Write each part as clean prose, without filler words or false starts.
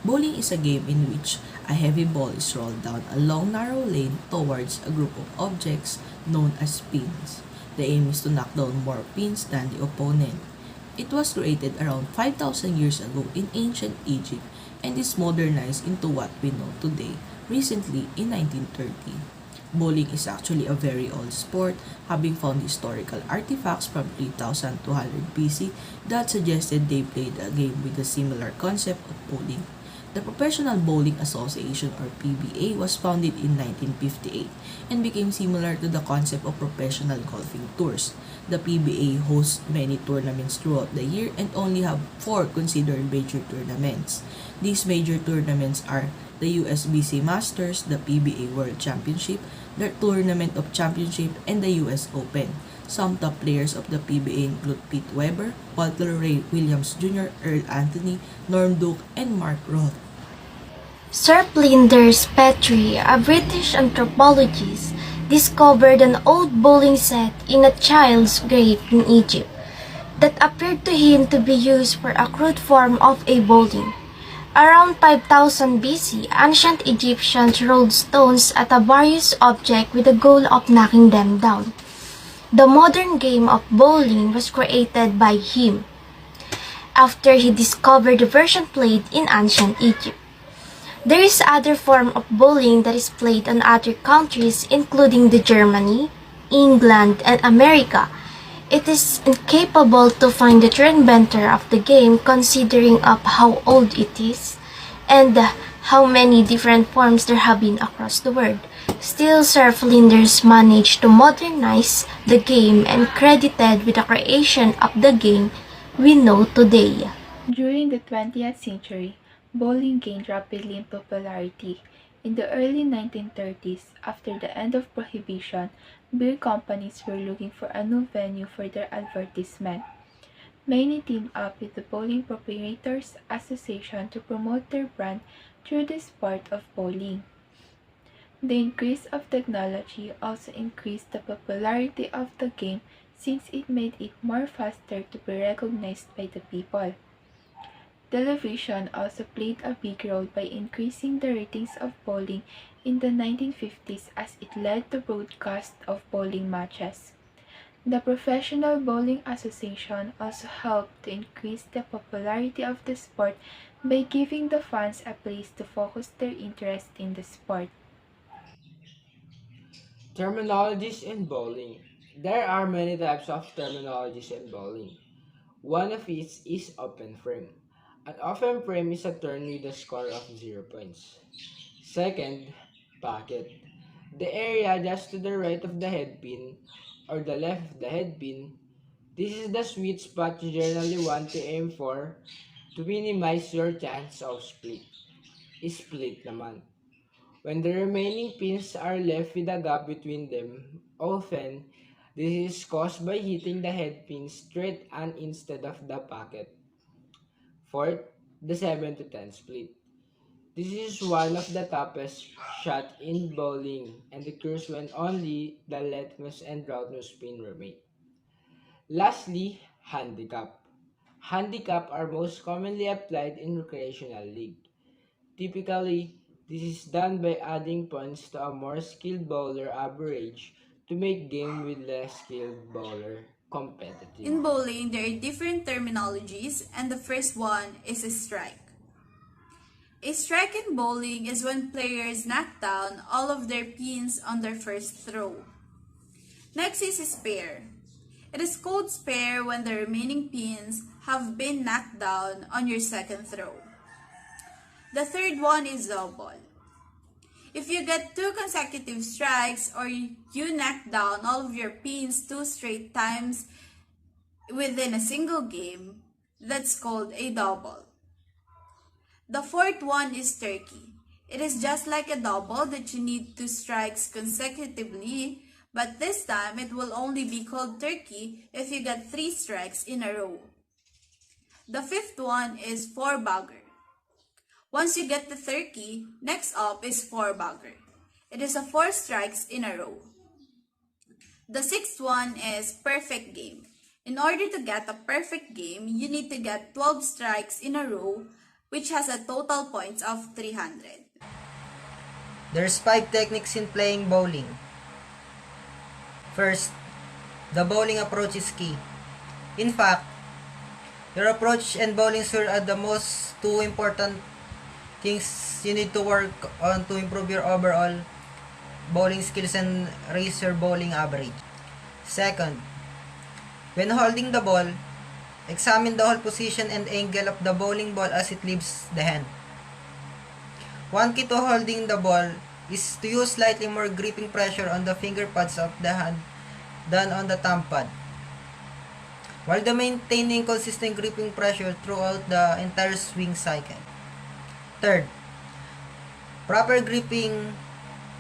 Bowling is a game in which a heavy ball is rolled down a long narrow lane towards a group of objects known as pins. The aim is to knock down more pins than the opponent. It was created around 5,000 years ago in ancient Egypt and is modernized into what we know today, recently in 1930. Bowling is actually a very old sport, having found historical artifacts from 3200 BC that suggested they played a game with a similar concept of bowling. The Professional Bowling Association or PBA was founded in 1958 and became similar to the concept of professional golfing tours. The PBA hosts many tournaments throughout the year and only have four considered major tournaments. These major tournaments are the USBC Masters, the PBA World Championship, the Tournament of Championship, and the US Open. Some top players of the PBA include Pete Weber, Walter Ray Williams Jr., Earl Anthony, Norm Duke, and Mark Roth. Sir Flinders Petrie, a British anthropologist, discovered an old bowling set in a child's grave in Egypt that appeared to him to be used for a crude form of a bowling. Around 5000 BC, ancient Egyptians rolled stones at a various object with the goal of knocking them down. The modern game of bowling was created by him after he discovered the version played in ancient Egypt. There is other form of bowling that is played in other countries including the Germany, England, and America. It is incapable to find the true inventor of the game considering of how old it is and how many different forms there have been across the world. Still, Sir Flinders managed to modernize the game and credited with the creation of the game we know today. During the 20th century, bowling gained rapidly in popularity. In the early 1930s, after the end of Prohibition, beer companies were looking for a new venue for their advertisement. Many teamed up with the Bowling Proprietors Association to promote their brand through the sport of bowling. The increase of technology also increased the popularity of the game since it made it more faster to be recognized by the people. Television also played a big role by increasing the ratings of bowling in the 1950s as it led to broadcast of bowling matches. The Professional Bowling Association also helped to increase the popularity of the sport by giving the fans a place to focus their interest in the sport. Terminologies in bowling. There are many types of terminologies in bowling. One of it is open frame. An open frame is a turn with a score of 0 points. Second, pocket. The area just to the right of the head pin or the left of the head pin. This is the sweet spot you generally want to aim for to minimize your chance of split. Split naman. When the remaining pins are left with a gap between them, often this is caused by hitting the head pin straight and instead of the pocket. Fourth, the 7 to 10 split. This is one of the toughest shot in bowling and occurs when only the leftmost and rightmost pin remain. Lastly, handicap. Handicap are most commonly applied in recreational league. Typically, this is done by adding points to a more skilled bowler average to make game with less skilled bowler competitive. In bowling, there are different terminologies, and the first one is a strike. A strike in bowling is when players knock down all of their pins on their first throw. Next is a spare. It is called spare when the remaining pins have been knocked down on your second throw. The third one is double. If you get two consecutive strikes or you knock down all of your pins two straight times within a single game, that's called a double. The fourth one is turkey. It is just like a double that you need two strikes consecutively, but this time it will only be called turkey if you get three strikes in a row. The fifth one is four bagger. Once you get the turkey, next up is four bagger. It is a four strikes in a row. The sixth one is perfect game. In order to get a perfect game, you need to get 12 strikes in a row which has a total points of 300. There's 5 techniques in playing bowling. First, the bowling approach is key. In fact, your approach and bowling swing are the most two important things you need to work on to improve your overall bowling skills and raise your bowling average. Second, when holding the ball, examine the hold position and angle of the bowling ball as it leaves the hand. One key to holding the ball is to use slightly more gripping pressure on the finger pads of the hand than on the thumb pad, while maintaining consistent gripping pressure throughout the entire swing cycle. Third, proper gripping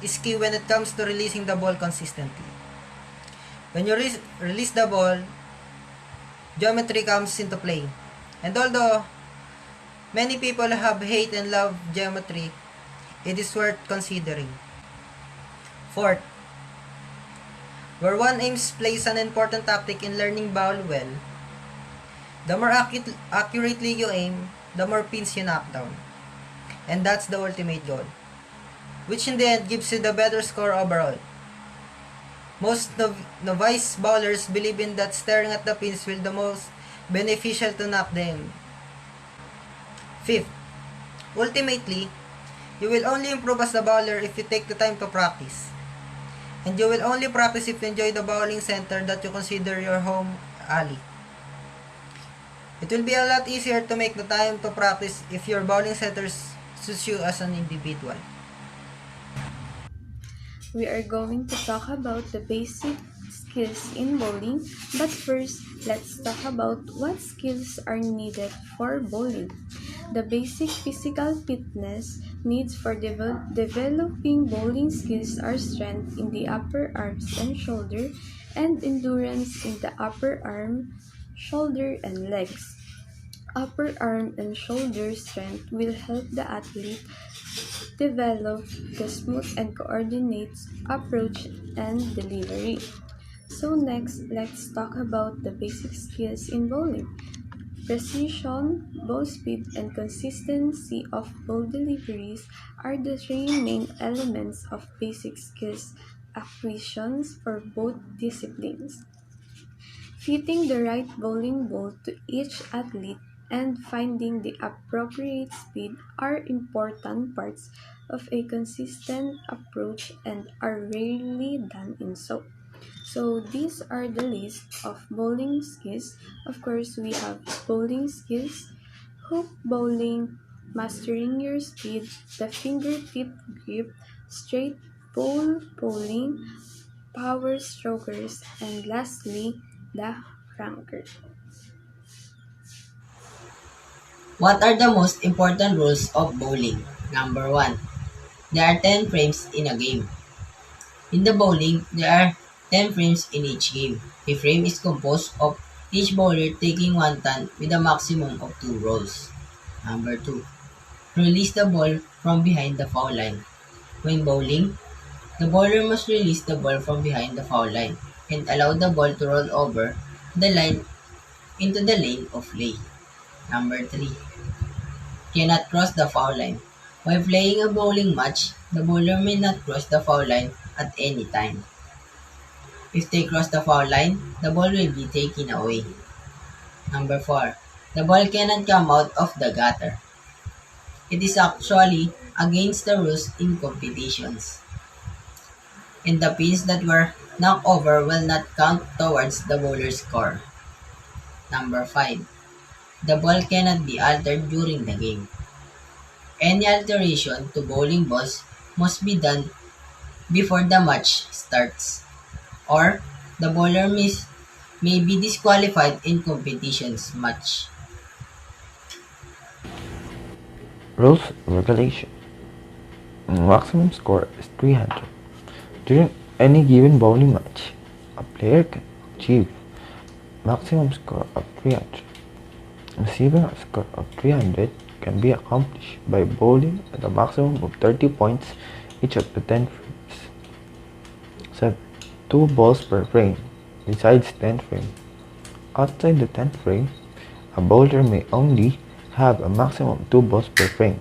is key when it comes to releasing the ball consistently. When you release the ball, geometry comes into play. And although many people have hate and love geometry, it is worth considering. Fourth, where one aims plays an important tactic in learning bowl well, the more accurately you aim, the more pins you knock down. And that's the ultimate goal, which in the end gives you the better score overall. Most novice bowlers believe in that staring at the pins will the most beneficial to knock them. Fifth, ultimately, you will only improve as a bowler if you take the time to practice. And you will only practice if you enjoy the bowling center that you consider your home alley. It will be a lot easier to make the time to practice if your bowling center suits you as an individual. We are going to talk about the basic skills in bowling, but first, let's talk about what skills are needed for bowling. The basic physical fitness needs for developing bowling skills are strength in the upper arms and shoulder, and endurance in the upper arm, shoulder, and legs. Upper arm and shoulder strength will help the athlete develop the smooth and coordinated approach and delivery. So next, let's talk about the basic skills in bowling. Precision, ball speed, and consistency of ball deliveries are the three main elements of basic skills acquisitions for both disciplines. Fitting the right bowling ball to each athlete and finding the appropriate speed are important parts of a consistent approach and are rarely done in so. So these are the list of bowling skills. Of course, we have bowling skills, hook bowling, mastering your speed, the fingertip grip, straight bowl bowling, power strokers, and lastly, the franker. What are the most important rules of bowling? Number 1. There are 10 frames in a game. In the bowling, there are 10 frames in each game. A frame is composed of each bowler taking one turn with a maximum of 2 rolls. Number 2. Release the ball from behind the foul line. When bowling, the bowler must release the ball from behind the foul line and allow the ball to roll over the line into the lane of play. Number 3. Cannot cross the foul line. While playing a bowling match, the bowler may not cross the foul line at any time. If they cross the foul line, the ball will be taken away. Number 4. The ball cannot come out of the gutter. It is actually against the rules in competitions. And the pins that were knocked over will not count towards the bowler's score. Number 5. The ball cannot be altered during the game. Any alteration to bowling balls must be done before the match starts, or the bowler may be disqualified in competitions match. Rules and regulation. Maximum score is 300. During any given bowling match, a player can achieve maximum score of 300. Receiving a score of 300 can be accomplished by bowling at a maximum of 30 points each of the 10 frames. 7. 2 balls per frame, besides 10 frame. Outside the 10th frame, a bowler may only have a maximum 2 balls per frame.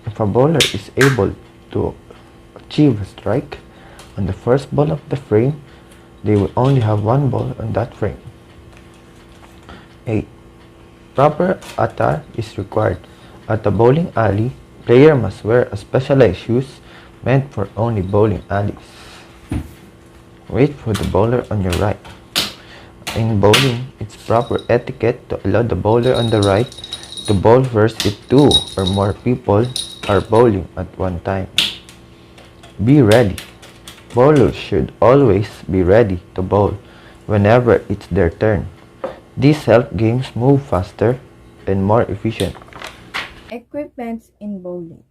If a bowler is able to achieve a strike on the first ball of the frame, they will only have 1 ball on that frame. 8. Proper attire is required. At the bowling alley, player must wear a specialized shoes meant for only bowling alleys. Wait for the bowler on your right. In bowling, it's proper etiquette to allow the bowler on the right to bowl first if 2 or more people are bowling at one time. Be ready. Bowlers should always be ready to bowl whenever it's their turn. These help games move faster and more efficient. Equipments in bowling.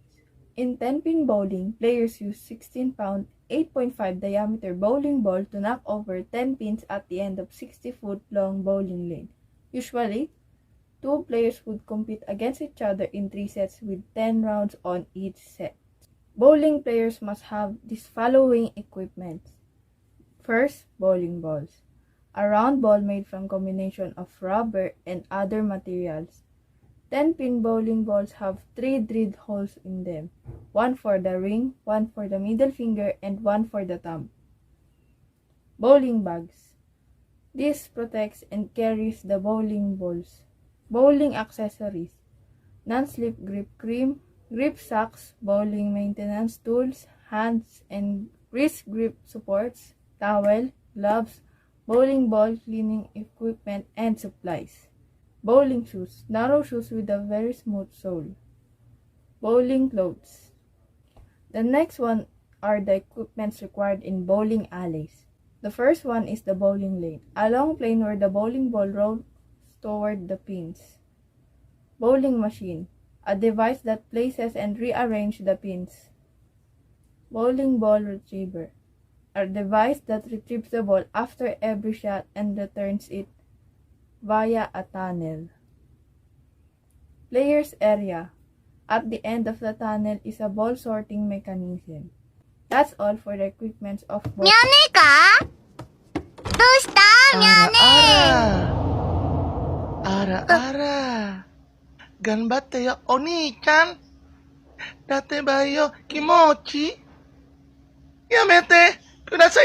In 10-pin bowling, players use 16-pound, 8.5 diameter bowling ball to knock over 10 pins at the end of 60-foot long bowling lane. Usually, 2 players would compete against each other in 3 sets with 10 rounds on each set. Bowling players must have these following equipment. First, bowling balls. A round ball made from combination of rubber and other materials. 10-pin bowling balls have 3 drilled holes in them, 1 for the ring, 1 for the middle finger, and 1 for the thumb. Bowling bags. This protects and carries the bowling balls. Bowling accessories. Non-slip grip cream, grip socks, bowling maintenance tools, hands and wrist grip supports, towel, gloves, bowling ball cleaning equipment, and supplies. Bowling shoes. Narrow shoes with a very smooth sole. Bowling clothes. The next one are the equipments required in bowling alleys. The first one is the bowling lane, a long plane where the bowling ball rolls toward the pins. Bowling machine, a device that places and rearranges the pins. Bowling ball retriever, a device that retrieves the ball after every shot and returns it via a tunnel. Player's area. At the end of the tunnel is a ball sorting mechanism. That's all for the equipments of bowling. Ara. Ganbatte ya oni-chan. Date bayo kimochi. Yamete kudasai.